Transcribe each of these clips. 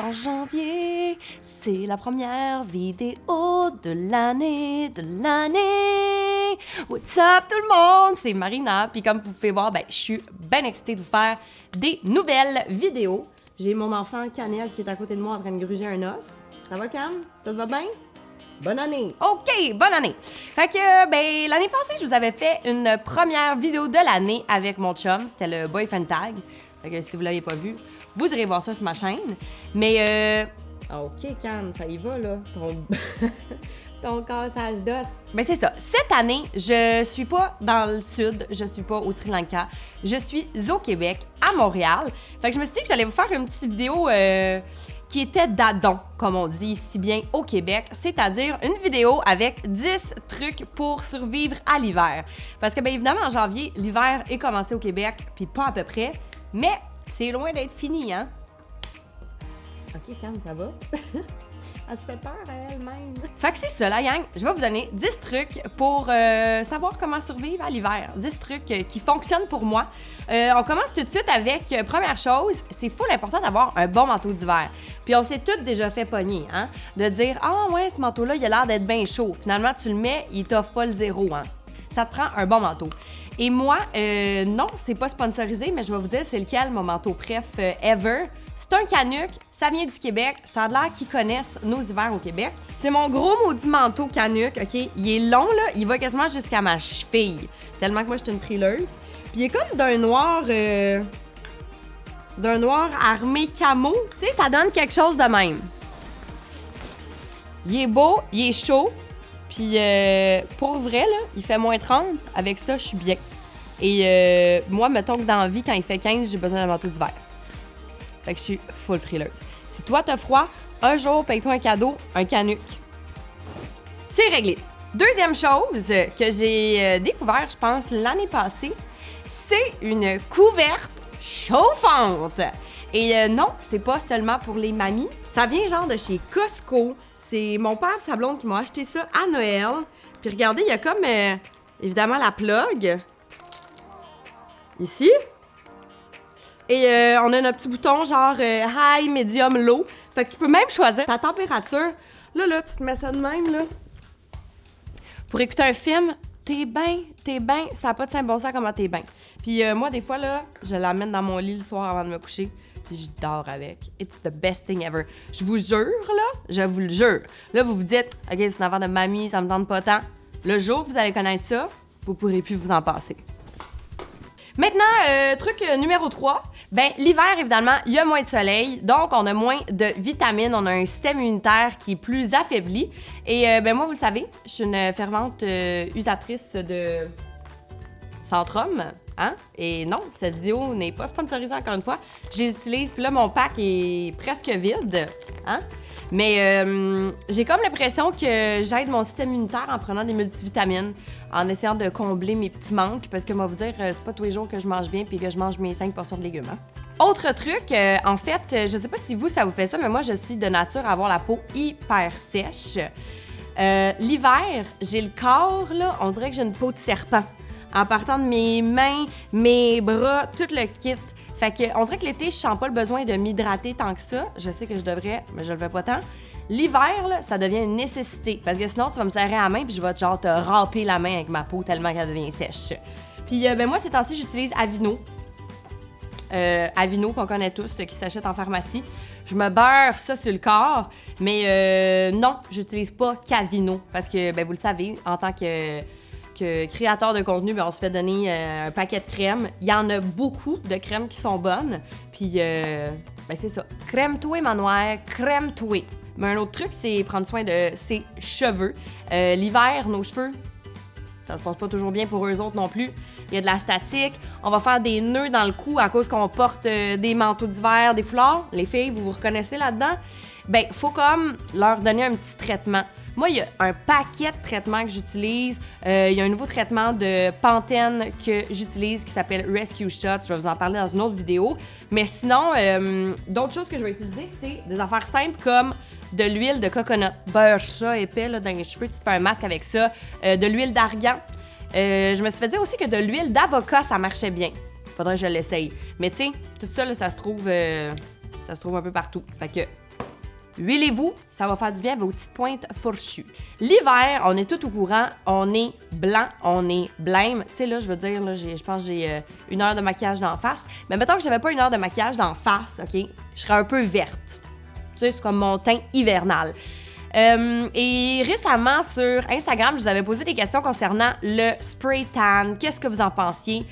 en janvier, c'est la première vidéo de l'année, What's up tout le monde? C'est Marina, puis comme vous pouvez voir, je suis bien excitée de vous faire des nouvelles vidéos. J'ai mon enfant Canel qui est à côté de moi en train de gruger un os. Ça va, Cam? Tout va bien? Bonne année! OK, bonne année! Fait que, l'année passée, je vous avais fait une première vidéo de l'année avec mon chum. C'était le Boyfriend Tag. Fait que si vous l'avez pas vu, vous irez voir ça sur ma chaîne. Mais, OK, Cam, ça y va, là. Ton cassage d'os. C'est ça. Cette année, je suis pas dans le sud, je suis pas au Sri Lanka. Je suis au Québec, à Montréal. Fait que je me suis dit que j'allais vous faire une petite vidéo qui était d'adon, comme on dit si bien au Québec, c'est-à-dire une vidéo avec 10 trucs pour survivre à l'hiver. Parce que, évidemment, en janvier, l'hiver est commencé au Québec, puis pas à peu près, mais c'est loin d'être fini, hein? OK, Cam, ça va? Elle se fait peur à elle-même. Fait que c'est ça, la gang. Je vais vous donner 10 trucs pour savoir comment survivre à l'hiver. 10 trucs qui fonctionnent pour moi. On commence tout de suite avec, première chose, c'est full important d'avoir un bon manteau d'hiver. Puis on s'est toutes déjà fait pogner, hein? De dire, ah ouais, ce manteau-là, il a l'air d'être bien chaud. Finalement, tu le mets, il t'offre pas le zéro, hein? Ça te prend un bon manteau. Et moi, non, c'est pas sponsorisé, mais je vais vous dire c'est lequel mon manteau préf ever. C'est un Canuck, ça vient du Québec, ça a l'air qu'ils connaissent nos hivers au Québec. C'est mon gros maudit manteau Canuck, OK? Il est long, là, il va quasiment jusqu'à ma cheville, tellement que moi, je suis une frileuse. Puis il est comme d'un noir armé camo. Tu sais, ça donne quelque chose de même. Il est beau, il est chaud, puis pour vrai, là, il fait moins 30. Avec ça, je suis bien. Et moi, mettons que dans la vie, quand il fait 15, j'ai besoin d'un manteau d'hiver. Fait que je suis full frileuse. Si toi, t'as froid, un jour, paye-toi un cadeau, un Canuck. C'est réglé. Deuxième chose que j'ai découvert, je pense, l'année passée, c'est une couverte chauffante. Et non, c'est pas seulement pour les mamies. Ça vient genre de chez Costco. C'est mon père et sa blonde qui m'ont acheté ça à Noël. Puis regardez, il y a comme, évidemment, la plug. Ici. Et on a notre petit bouton genre high, medium, low. Fait que tu peux même choisir ta température. Là, tu te mets ça de même, là. Pour écouter un film, t'es bien. Ça n'a pas de saint bon sens comment t'es bien. Puis moi, des fois, là, je l'amène dans mon lit le soir avant de me coucher. Puis je dors avec. It's the best thing ever. Je vous jure, là, je vous le jure. Là, vous vous dites, OK, c'est une affaire de mamie, ça me tente pas tant. Le jour que vous allez connaître ça, vous pourrez plus vous en passer. Maintenant, truc numéro 3. L'hiver, évidemment, il y a moins de soleil, donc on a moins de vitamines, on a un système immunitaire qui est plus affaibli. Et moi, vous le savez, je suis une fervente usatrice de Centrum, hein? Et non, cette vidéo n'est pas sponsorisée encore une fois. Je les utilise, puis là, mon pack est presque vide, hein? Mais j'ai comme l'impression que j'aide mon système immunitaire en prenant des multivitamines, en essayant de combler mes petits manques, parce que moi, vous dire, c'est pas tous les jours que je mange bien puis que je mange mes 5 portions de légumes. Hein? Autre truc, en fait, je sais pas si vous, ça vous fait ça, mais moi, je suis de nature à avoir la peau hyper sèche. L'hiver, j'ai le corps, là, on dirait que j'ai une peau de serpent. En partant de mes mains, mes bras, tout le kit. Fait que, on dirait que l'été, je sens pas le besoin de m'hydrater tant que ça. Je sais que je devrais, mais je le fais pas tant. L'hiver, là, ça devient une nécessité. Parce que sinon, tu vas me serrer la main puis je vais genre te râper la main avec ma peau tellement qu'elle devient sèche. Puis, moi, ces temps-ci, j'utilise Aveeno. Aveeno, qu'on connaît tous, qui s'achète en pharmacie. Je me beurre ça sur le corps. Mais non, j'utilise pas qu'Aveeno. Parce que, vous le savez, en tant que créateur de contenu, on se fait donner un paquet de crèmes. Il y en a beaucoup de crèmes qui sont bonnes. Puis, c'est ça. Crème-toi, ma noire, crème-toi. Mais un autre truc, c'est prendre soin de ses cheveux. L'hiver, nos cheveux, ça se passe pas toujours bien pour eux autres non plus. Il y a de la statique. On va faire des nœuds dans le cou à cause qu'on porte des manteaux d'hiver, des foulards. Les filles, vous vous reconnaissez là-dedans? Faut comme leur donner un petit traitement. Moi, il y a un paquet de traitements que j'utilise. Il y a un nouveau traitement de Pantene que j'utilise qui s'appelle Rescue Shot. Je vais vous en parler dans une autre vidéo. Mais sinon, d'autres choses que je vais utiliser, c'est des affaires simples comme de l'huile de coconut. Beurre ça épais là, dans les cheveux, tu te fais un masque avec ça. De l'huile d'argan. Je me suis fait dire aussi que de l'huile d'avocat, ça marchait bien. Faudrait que je l'essaye. Mais tu sais, tout ça, là, ça se trouve un peu partout. Fait que Huilez-vous, ça va faire du bien à vos petites pointes fourchues. L'hiver, on est tout au courant, on est blanc, on est blême. Tu sais, là, je veux dire, là, je pense que j'ai 1 heure de maquillage d'en face. Mais mettons que j'avais pas 1 heure de maquillage d'en face, OK? Je serais un peu verte. Tu sais, c'est comme mon teint hivernal. Et récemment, sur Instagram, je vous avais posé des questions concernant le spray tan. Qu'est-ce que vous en pensiez?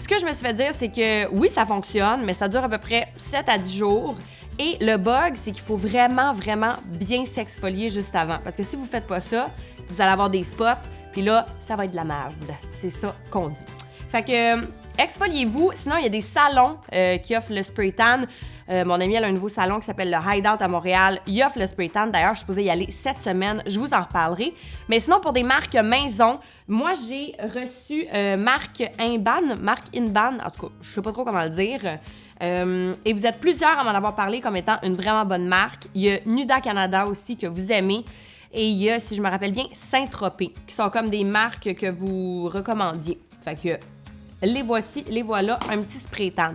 Ce que je me suis fait dire, c'est que oui, ça fonctionne, mais ça dure à peu près 7 à 10 jours. Et le bug, c'est qu'il faut vraiment, vraiment bien s'exfolier juste avant. Parce que si vous faites pas ça, vous allez avoir des spots, puis là, ça va être de la merde. C'est ça qu'on dit. Fait que, exfoliez-vous. Sinon, il y a des salons qui offrent le spray tan. Mon amie, elle a un nouveau salon qui s'appelle le Hideout à Montréal. Il offre le spray tan. D'ailleurs, je suis supposée y aller cette semaine. Je vous en reparlerai. Mais sinon, pour des marques maison, moi, j'ai reçu marque Inban. En tout cas, je sais pas trop comment le dire. Et vous êtes plusieurs à m'en avoir parlé comme étant une vraiment bonne marque. Il y a Nuda Canada aussi que vous aimez. Et il y a, si je me rappelle bien, Saint-Tropez, qui sont comme des marques que vous recommandiez. Fait que les voici, les voilà, un petit spray tan.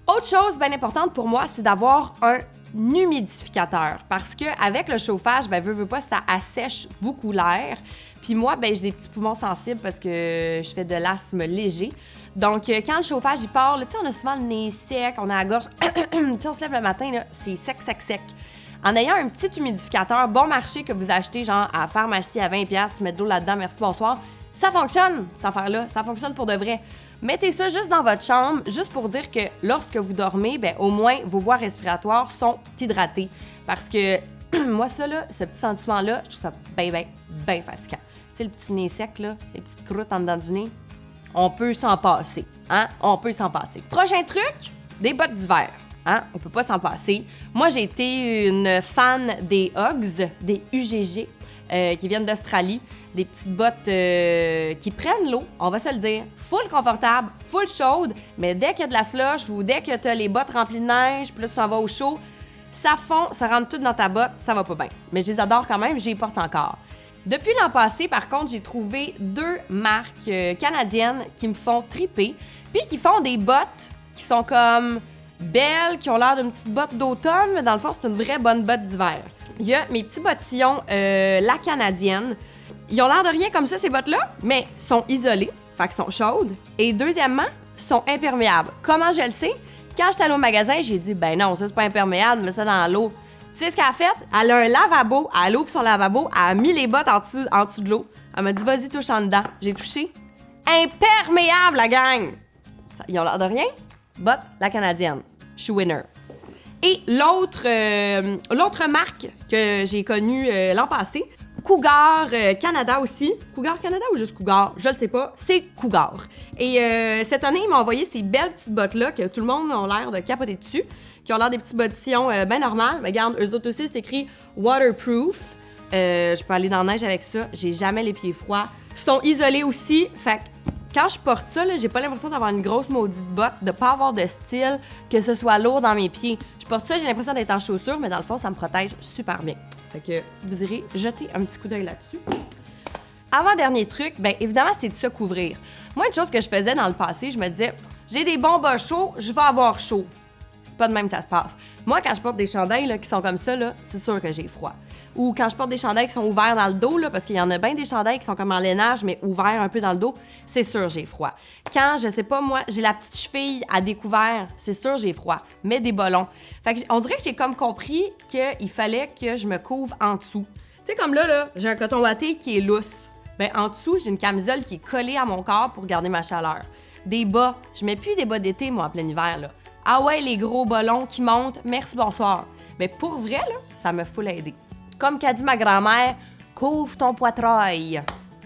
Autre chose bien importante pour moi, c'est d'avoir un humidificateur. Parce qu'avec le chauffage, ben, veux pas, ça assèche beaucoup l'air. Puis moi, ben, j'ai des petits poumons sensibles parce que je fais de l'asthme léger. Donc, quand le chauffage, il part, tu sais, on a souvent le nez sec, on a la gorge. Tu sais, on se lève le matin, là, c'est sec, sec, sec. En ayant un petit humidificateur bon marché que vous achetez, genre, à la pharmacie à 20$, vous mettez de l'eau là-dedans, merci, bonsoir, ça fonctionne, cette affaire-là. Ça fonctionne pour de vrai. Mettez ça juste dans votre chambre, juste pour dire que lorsque vous dormez, ben, au moins, vos voies respiratoires sont hydratées. Parce que moi, ça, là, ce petit sentiment-là, je trouve ça bien fatigant. Tu sais, le petit nez sec, là, les petites croûtes en dedans du nez, on peut s'en passer, hein? On peut s'en passer. Prochain truc, des bottes d'hiver, hein? On peut pas s'en passer. Moi, j'ai été une fan des Uggs, des UGG, qui viennent d'Australie. Des petites bottes qui prennent l'eau, on va se le dire. Full confortable, full chaude, mais dès qu'il y a de la slush ou dès que tu as les bottes remplies de neige, puis là, tu t'en vas au chaud, ça fond, ça rentre tout dans ta botte, ça va pas bien. Mais je les adore quand même, j'y porte encore. Depuis l'an passé, par contre, j'ai trouvé 2 marques canadiennes qui me font triper, puis qui font des bottes qui sont comme belles, qui ont l'air d'une petite botte d'automne, mais dans le fond, c'est une vraie bonne botte d'hiver. Il y a mes petits bottillons La Canadienne. Ils ont l'air de rien comme ça, ces bottes-là, mais sont isolées, fait qu'elles sont chaudes. Et deuxièmement, sont imperméables. Comment je le sais? Quand j'étais allée au magasin, j'ai dit, ben non, ça c'est pas imperméable, mets ça dans l'eau. Tu sais ce qu'elle a fait? Elle a un lavabo, elle ouvre son lavabo, elle a mis les bottes en dessous de l'eau. Elle m'a dit, vas-y, touche en dedans. J'ai touché. Imperméable, la gang! Ils ont l'air de rien? Bottes La Canadienne. Je suis winner. Et l'autre marque que j'ai connue l'an passé, Cougar Canada aussi. Cougar Canada ou juste Cougar? Je le sais pas. C'est Cougar. Et cette année, ils m'ont envoyé ces belles petites bottes-là que tout le monde a l'air de capoter dessus, qui ont l'air des petits bottillons bien normales. Mais regarde, eux autres aussi, c'est écrit waterproof. Je peux aller dans la neige avec ça. J'ai jamais les pieds froids. Ils sont isolés aussi. Fait que quand je porte ça, là, j'ai pas l'impression d'avoir une grosse maudite botte, de pas avoir de style, que ce soit lourd dans mes pieds. Je porte ça, j'ai l'impression d'être en chaussures, mais dans le fond, ça me protège super bien. Fait que vous irez jeter un petit coup d'œil là-dessus. Avant-dernier truc, bien évidemment, c'est de se couvrir. Moi, une chose que je faisais dans le passé, je me disais, j'ai des bons bas chauds, je vais avoir chaud. C'est pas de même que ça se passe. Moi, quand je porte des chandails là, qui sont comme ça, là, c'est sûr que j'ai froid. Ou quand je porte des chandails qui sont ouverts dans le dos, là, parce qu'il y en a bien des chandails qui sont comme en lainage, mais ouverts un peu dans le dos, c'est sûr j'ai froid. Quand, je sais pas, moi, j'ai la petite cheville à découvert, c'est sûr j'ai froid. Mais des ballons. Fait que on dirait que j'ai comme compris qu'il fallait que je me couvre en dessous. Tu sais, comme là, j'ai un coton watté qui est lousse. Ben en dessous, j'ai une camisole qui est collée à mon corps pour garder ma chaleur. Des bas. Je mets plus des bas d'été, moi, en plein hiver, là. Ah ouais, les gros ballons qui montent, merci, bonsoir. Mais pour vrai, là, ça me fout l'aider. Comme qu'a dit ma grand-mère, couvre ton poitrail.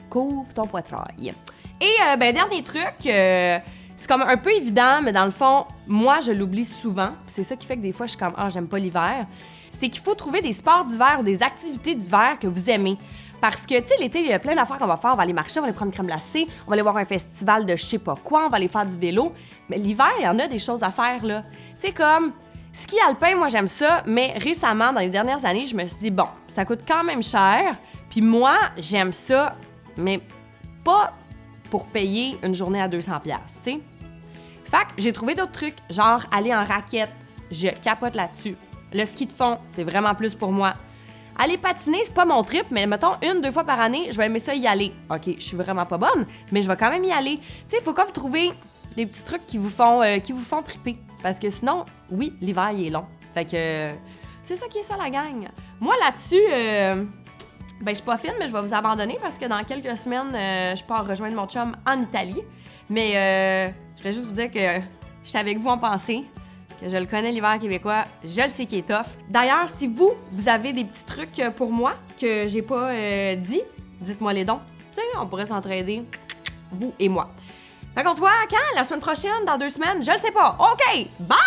Couvre ton poitrail. Et, dernier truc, c'est comme un peu évident, mais dans le fond, moi, je l'oublie souvent. C'est ça qui fait que des fois, je suis comme, j'aime pas l'hiver. C'est qu'il faut trouver des sports d'hiver ou des activités d'hiver que vous aimez. Parce que, tu sais, l'été, il y a plein d'affaires qu'on va faire. On va aller marcher, on va aller prendre crème glacée, on va aller voir un festival de je sais pas quoi, on va aller faire du vélo. Mais l'hiver, il y en a des choses à faire, là. Tu sais, comme ski alpin, moi, j'aime ça. Mais récemment, dans les dernières années, je me suis dit, bon, ça coûte quand même cher. Puis moi, j'aime ça, mais pas pour payer une journée à 200$, tu sais. Fait que j'ai trouvé d'autres trucs, genre aller en raquette. Je capote là-dessus. Le ski de fond, c'est vraiment plus pour moi. Aller patiner, c'est pas mon trip, mais mettons 1-2 fois par année, je vais aimer ça y aller. OK, je suis vraiment pas bonne, mais je vais quand même y aller. Tu sais, il faut comme trouver des petits trucs qui vous font triper. Parce que sinon, oui, l'hiver, il est long. Fait que c'est ça qui est ça, la gang. Moi, là-dessus, je suis pas fine, mais je vais vous abandonner parce que dans quelques semaines, je pars rejoindre mon chum en Italie. Mais je voulais juste vous dire que j'étais avec vous en pensée. Que je le connais, l'hiver québécois, je le sais qu'il est tough. D'ailleurs, si vous avez des petits trucs pour moi que j'ai pas dit, dites-moi les dons. Tu sais, on pourrait s'entraider, vous et moi. Fait qu'on se voit quand? La semaine prochaine, dans 2 semaines? Je le sais pas. OK, bye!